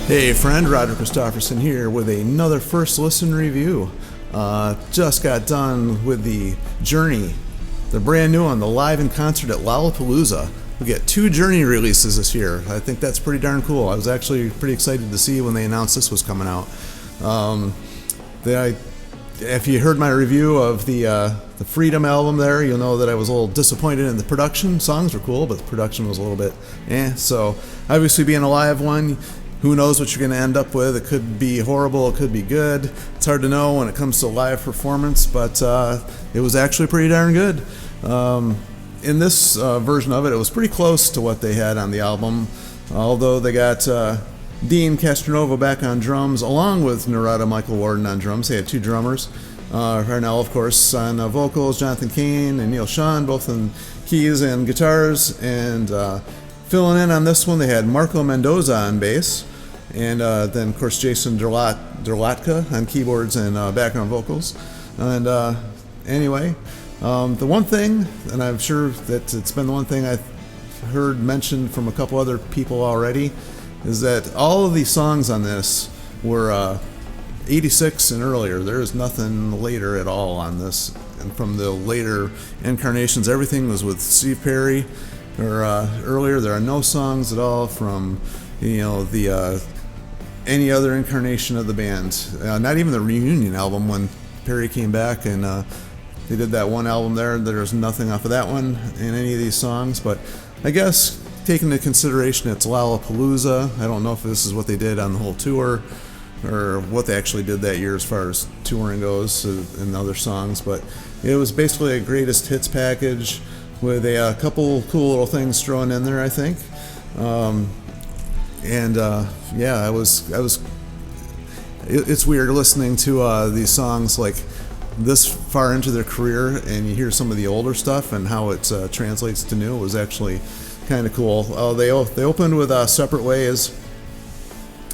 Hey friend, Roger Christofferson here with another first listen review. Just got done with the Journey, the brand new one, the live in concert at Lollapalooza. We get 2 Journey releases this year. I think that's pretty darn cool. I was actually pretty excited to see when they announced this was coming out. If you heard my review of the Freedom album there, you'll know that I was a little disappointed in the production. Songs were cool, but the production was a little bit So obviously being a live one, who knows what you're going to end up with. It could be horrible, it could be good. It's hard to know when it comes to live performance, but it was actually pretty darn good. In this version of it, it was pretty close to what they had on the album, although they got Dean Castronova back on drums, along with Narada Michael Warden on drums. They had 2 drummers. Harnell, of course, on vocals, Jonathan Cain and Neil Schon, both on keys and guitars, and filling in on this one, they had Marco Mendoza on bass, and then, of course, Jason Derlatka on keyboards and background vocals. And anyway, the one thing, and I'm sure that it's been the one thing I've heard mentioned from a couple other people already, is that all of these songs on this were 86 and earlier. There is nothing later at all on this. And from the later incarnations, everything was with Steve Perry or earlier. There are no songs at all from the any other incarnation of the band. Not even the reunion album when Perry came back and they did that one album there. There's nothing off of that one in any of these songs. But I guess taking into consideration it's Lollapalooza, I don't know if this is what they did on the whole tour or what they actually did that year as far as touring goes and other songs. But it was basically a greatest hits package with a couple cool little things thrown in there, I think. It's weird listening to these songs like this far into their career, and you hear some of the older stuff and how it translates to new. It was actually kind of cool. They opened with Separate Ways,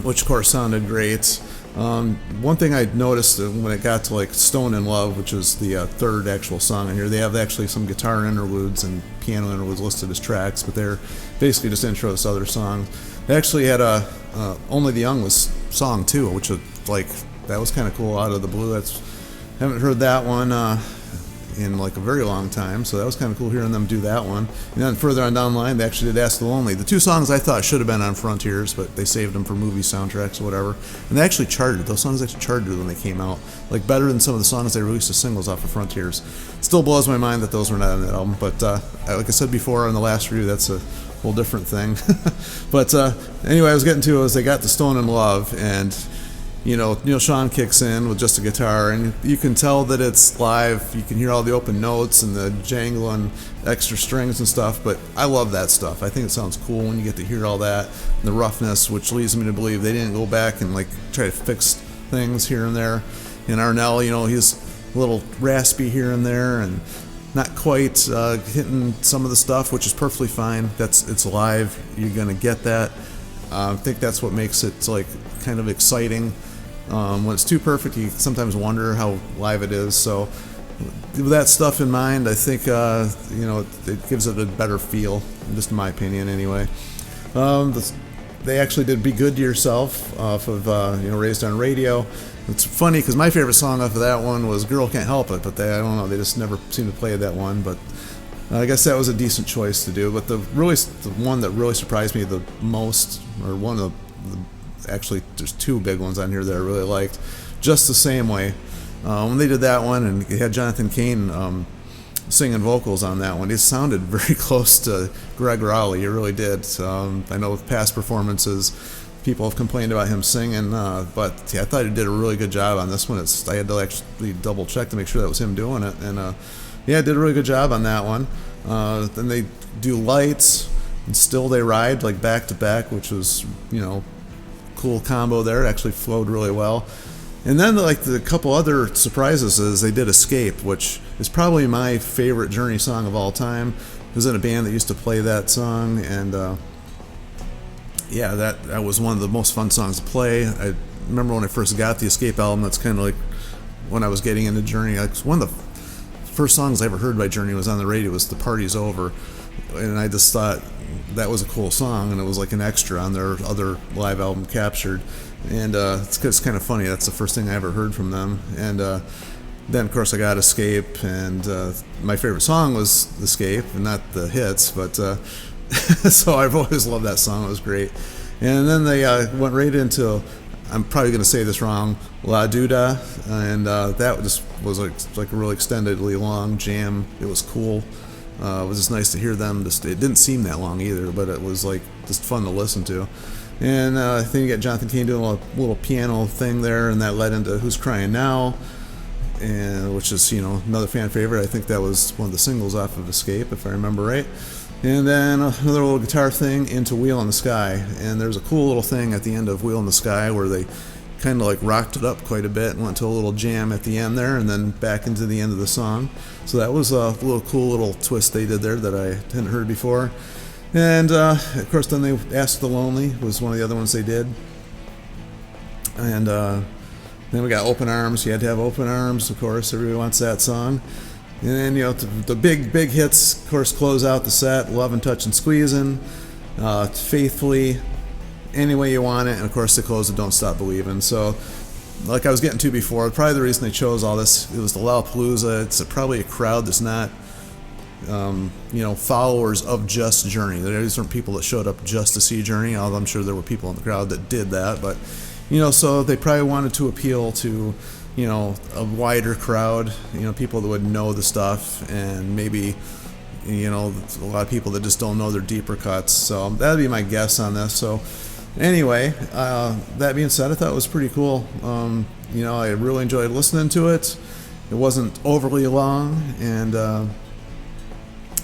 which of course sounded great. One thing I noticed when it got to like Stone in Love, which is the third actual song in here, they have actually some guitar interludes and piano interludes listed as tracks, but they're basically just intros to other songs. They actually had Only the Young was song 2, which was like, that was kind of cool out of the blue. Haven't heard that one in like a very long time, so that was kind of cool hearing them do that one. And then further on down the line, they actually did Ask the Lonely. The 2 songs I thought should have been on Frontiers, but they saved them for movie soundtracks or whatever. And they actually charted. Those songs actually charted when they came out, like better than some of the songs they released as singles off of Frontiers. Still blows my mind that those were not on that album, but like I said before on the last review, that's a whole different thing. But anyway, I was getting to is they got the Stone in Love, and Neil Schon kicks in with just a guitar, and you can tell that it's live. You can hear all the open notes and the jangling extra strings and stuff, but I love that stuff. I think it sounds cool when you get to hear all that, and the roughness, which leads me to believe they didn't go back and like try to fix things here and there. And Harnell, he's a little raspy here and there and not quite hitting some of the stuff, which is perfectly fine. It's live. You're gonna get that. I think that's what makes it like kind of exciting. When it's too perfect, you sometimes wonder how live it is. So with that stuff in mind, I think it gives it a better feel, just in my opinion anyway. They actually did Be Good to Yourself off of Raised on Radio. It's funny because my favorite song off of that one was Girl Can't Help It, but I don't know, they just never seem to play that one. But I guess that was a decent choice to do. But the one that really surprised me the most, or one of actually there's 2 big ones on here that I really liked, Just the Same Way. When they did that one, and it had Jonathan Cain singing vocals on that one, it sounded very close to Greg Rowley. It really did. I know with past performances, people have complained about him singing, but I thought he did a really good job on this one. I had to actually double check to make sure that was him doing it, and did a really good job on that one. Then they do Lights and Still They Ride, like back to back, which was cool combo there. It actually flowed really well. And then the couple other surprises is they did Escape, which is probably my favorite Journey song of all time. I was in a band that used to play that song, and that was one of the most fun songs to play. I remember when I first got the Escape album, that's kind of like when I was getting into Journey. Like one of the first songs I ever heard by Journey was on the radio, was The Party's Over. and I just thought that was a cool song, and it was like an extra on their other live album, Captured. And it's kind of funny. That's the first thing I ever heard from them. And then, of course, I got Escape, and my favorite song was Escape, and not the hits, but so I've always loved that song. It was great. And then they went right into, I'm probably going to say this wrong, La Duda, and that just was like a really extendedly long jam. It was cool. It was just nice to hear them. It didn't seem that long either, but it was like just fun to listen to. And then you got Jonathan Cain doing a little piano thing there, and that led into Who's Crying Now, and which is, another fan favorite. I think that was one of the singles off of Escape, if I remember right. And then another little guitar thing into Wheel in the Sky. And there's a cool little thing at the end of Wheel in the Sky where they kind of like rocked it up quite a bit and went to a little jam at the end there, and then back into the end of the song. So that was a little cool little twist they did there that I hadn't heard before. And of course, then they Ask the Lonely was one of the other ones they did. And then we got Open Arms. You had to have Open Arms, of course. Everybody wants that song. And then, the big hits, of course, close out the set. Love and Touch and Squeezin', Faithfully, Any Way You Want It, and of course they close with Don't Stop Believin'. So, like I was getting to before, probably the reason they chose all this, it was the Lollapalooza. It's probably a crowd that's not followers of just Journey. These weren't people that showed up just to see Journey, although I'm sure there were people in the crowd that did that. But, so they probably wanted to appeal to, a wider crowd, people that would know the stuff, and maybe, a lot of people that just don't know their deeper cuts. So that'd be my guess on this. So anyway, that being said, I thought it was pretty cool. I really enjoyed listening to it. It wasn't overly long, and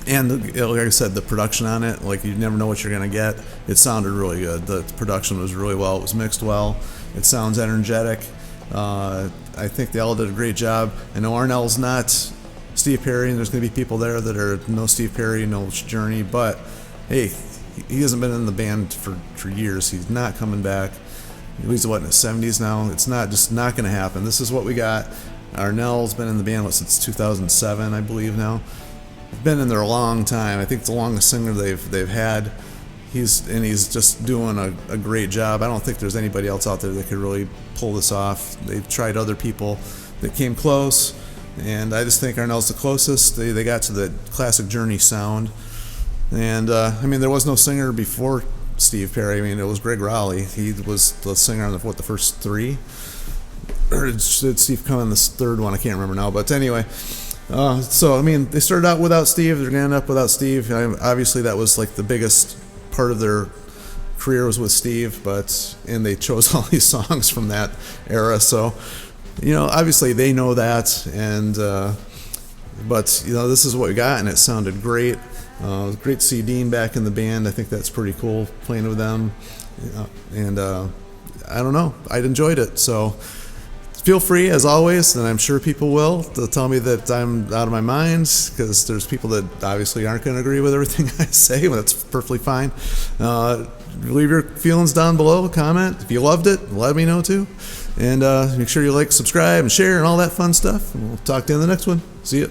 like I said, the production on it, like you never know what you're going to get. It sounded really good. The production was really well. It was mixed well. It sounds energetic. I think they all did a great job. I know Arnell's not Steve Perry, and there's going to be people there that are no Steve Perry, no Journey, but hey, he hasn't been in the band for years. He's not coming back. He's in his 70s now. It's just not going to happen. This is what we got. Arnell's been in the band since 2007, I believe now. Been in there a long time. I think it's the longest singer they've had. He's just doing a great job. I don't think there's anybody else out there that could really pull this off. They've tried other people that came close, and I just think Arnell's the closest. They got to the classic Journey sound. And there was no singer before Steve Perry. it was Greg Rowley. He was the singer on the first three, or did Steve come in this third one? I can't remember now. But anyway. They started out without Steve. They're going to end up without Steve. Obviously, that was like the biggest part of their career was with Steve, and they chose all these songs from that era. So, obviously they know that, and this is what we got, and it sounded great. It was great to see Dean back in the band. I think that's pretty cool playing with them, and I don't know. I'd enjoyed it. So. Feel free, as always, and I'm sure people will, to tell me that I'm out of my mind, because there's people that obviously aren't going to agree with everything I say, but that's perfectly fine. Leave your feelings down below, comment. If you loved it, let me know too. And make sure you like, subscribe, and share, and all that fun stuff. And we'll talk to you in the next one. See ya.